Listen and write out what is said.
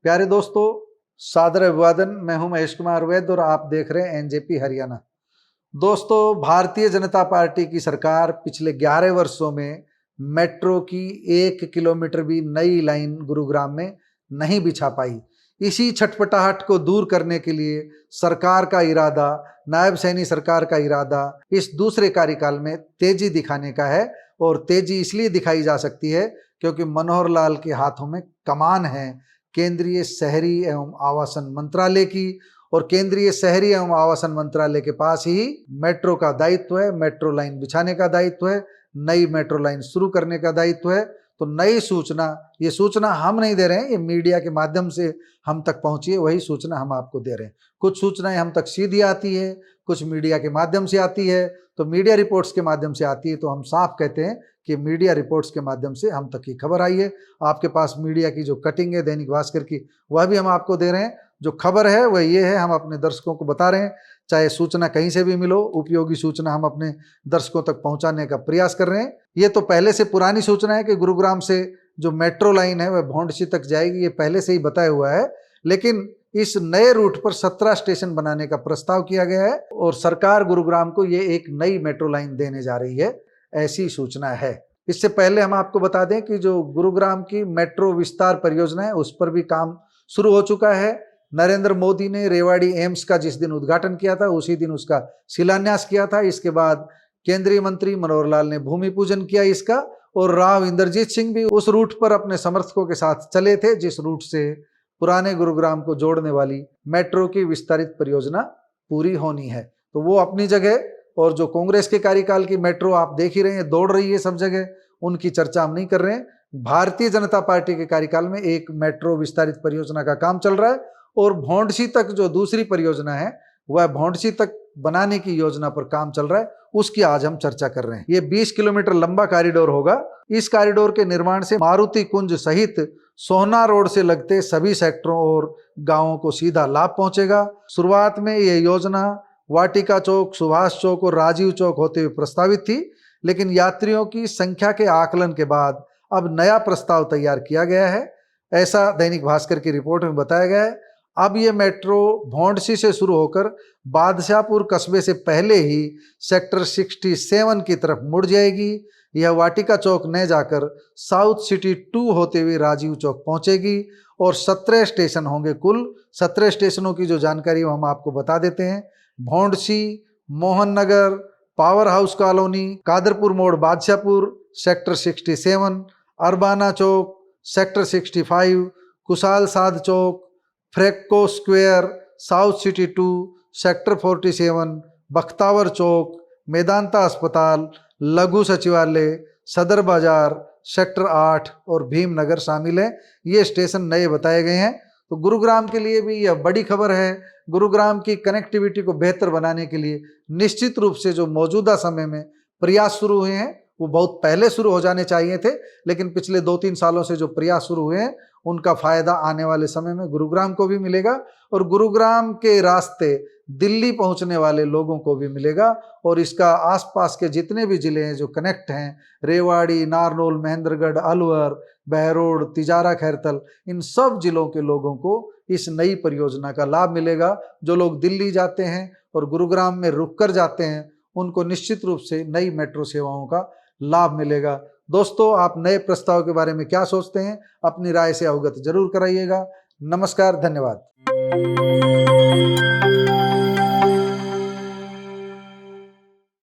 प्यारे दोस्तों, सादर अभिवादन। मैं हूं महेश कुमार वैद्य और आप देख रहे हैं एनजेपी हरियाणा। दोस्तों, भारतीय जनता पार्टी की सरकार पिछले 11 वर्षों में मेट्रो की 1 किलोमीटर भी नई लाइन गुरुग्राम में नहीं बिछा पाई। इसी छटपटाहट को दूर करने के लिए सरकार का इरादा, नायब सैनी सरकार का इरादा इस दूसरे कार्यकाल में तेजी दिखाने का है। और तेजी इसलिए दिखाई जा सकती है क्योंकि मनोहर लाल के हाथों में कमान है केंद्रीय शहरी एवं आवासन मंत्रालय की। और केंद्रीय शहरी एवं आवासन मंत्रालय के पास ही मेट्रो का दायित्व है, मेट्रो लाइन बिछाने का दायित्व है, नई मेट्रो लाइन शुरू करने का दायित्व है। तो नई सूचना, ये सूचना हम नहीं दे रहे हैं, ये मीडिया के माध्यम से हम तक पहुंची है, वही सूचना हम आपको दे रहे हैं। कुछ सूचनाएं हम तक सीधी आती है, कुछ मीडिया के माध्यम से आती है। तो मीडिया रिपोर्ट्स के माध्यम से आती है तो हम साफ कहते हैं कि मीडिया रिपोर्ट्स के माध्यम से हम तक की खबर आई है। आपके पास मीडिया की जो कटिंग है दैनिक भास्कर की, वह भी हम आपको दे रहे हैं। जो खबर है वह ये है, हम अपने दर्शकों को बता रहे हैं। चाहे सूचना कहीं से भी मिलो, उपयोगी सूचना हम अपने दर्शकों तक पहुंचाने का प्रयास कर रहे हैं। ये तो पहले से पुरानी सूचना है कि गुरुग्राम से जो मेट्रो लाइन है वह भौंडसी तक जाएगी, ये पहले से ही बताया हुआ है। लेकिन इस नए रूट पर 17 स्टेशन बनाने का प्रस्ताव किया गया है और सरकार गुरुग्राम को ये एक नई मेट्रो लाइन देने जा रही है, ऐसी सूचना है। इससे पहले हम आपको बता दें कि जो गुरुग्राम की मेट्रो विस्तार परियोजना है उस पर भी काम शुरू हो चुका है। नरेंद्र मोदी ने रेवाड़ी एम्स का जिस दिन उद्घाटन किया था उसी दिन उसका शिलान्यास किया था। इसके बाद केंद्रीय मंत्री मनोहर लाल ने भूमि पूजन किया इसका, और राव इंद्रजीत सिंह भी उस रूट पर अपने समर्थकों के साथ चले थे जिस रूट से पुराने गुरुग्राम को जोड़ने वाली मेट्रो की विस्तारित परियोजना पूरी होनी है। तो वो अपनी जगह, और जो कांग्रेस के कार्यकाल की मेट्रो आप देख ही रहे हैं दौड़ रही है सब जगह, उनकी चर्चा हम नहीं कर रहे हैं। भारतीय जनता पार्टी के कार्यकाल में एक मेट्रो विस्तारित परियोजना का काम चल रहा है और भौंडसी तक जो दूसरी परियोजना है वह भौंडसी तक बनाने की योजना पर काम चल रहा है, उसकी आज हम चर्चा कर रहे हैं। ये 20 किलोमीटर लंबा कॉरिडोर होगा। इस कॉरिडोर के निर्माण से मारुति कुंज सहित सोहना रोड से लगते सभी सेक्टरों और गांवों को सीधा लाभ पहुंचेगा। शुरुआत में यह योजना वाटिका चौक, सुभाष चौक और राजीव चौक होते हुए प्रस्तावित थी, लेकिन यात्रियों की संख्या के आकलन के बाद अब नया प्रस्ताव तैयार किया गया है, ऐसा दैनिक भास्कर की रिपोर्ट में बताया गया है। अब ये मेट्रो भौंडसी से शुरू होकर बादशाहपुर कस्बे से पहले ही सेक्टर 67 की तरफ मुड़ जाएगी। यह वाटिका चौक न जाकर साउथ सिटी 2 होते हुए राजीव चौक पहुंचेगी और 17 स्टेशन होंगे कुल। 17 स्टेशनों की जो जानकारी हम आपको बता देते हैं। Bhondsi, Mohan Nagar, power house colony, Kadarpur मोड़ बादशाहपुर, सेक्टर 67, अरबाना चौक, सेक्टर 65, कुशाल साध चौक, फ्रेक्को square, south city 2, sector 47, Bakhtawar चौक, मेदांता अस्पताल, लघु सचिवालय, सदर बाजार, सेक्टर 8 और भीमनगर शामिल हैं। ये स्टेशन नए बताए गए हैं। तो गुरुग्राम के लिए भी यह बड़ी खबर है। गुरुग्राम की कनेक्टिविटी को बेहतर बनाने के लिए निश्चित रूप से जो मौजूदा समय में प्रयास शुरू हुए हैं वो बहुत पहले शुरू हो जाने चाहिए थे, लेकिन पिछले 2-3 सालों से जो प्रयास शुरू हुए हैं उनका फायदा आने वाले समय में गुरुग्राम को भी मिलेगा और गुरुग्राम के रास्ते दिल्ली पहुंचने वाले लोगों को भी मिलेगा। और इसका आसपास के जितने भी जिले हैं जो कनेक्ट हैं, रेवाड़ी, नारनौल, महेंद्रगढ़, अलवर, बहरोड, तिजारा, खैरतल, इन सब जिलों के लोगों को इस नई परियोजना का लाभ मिलेगा। जो लोग दिल्ली जाते हैं और गुरुग्राम में रुक कर जाते हैं उनको निश्चित रूप से नई मेट्रो सेवाओं का लाभ मिलेगा। दोस्तों, आप नए प्रस्ताव के बारे में क्या सोचते हैं? अपनी राय से अवगत जरूर कराइएगा। नमस्कार, धन्यवाद।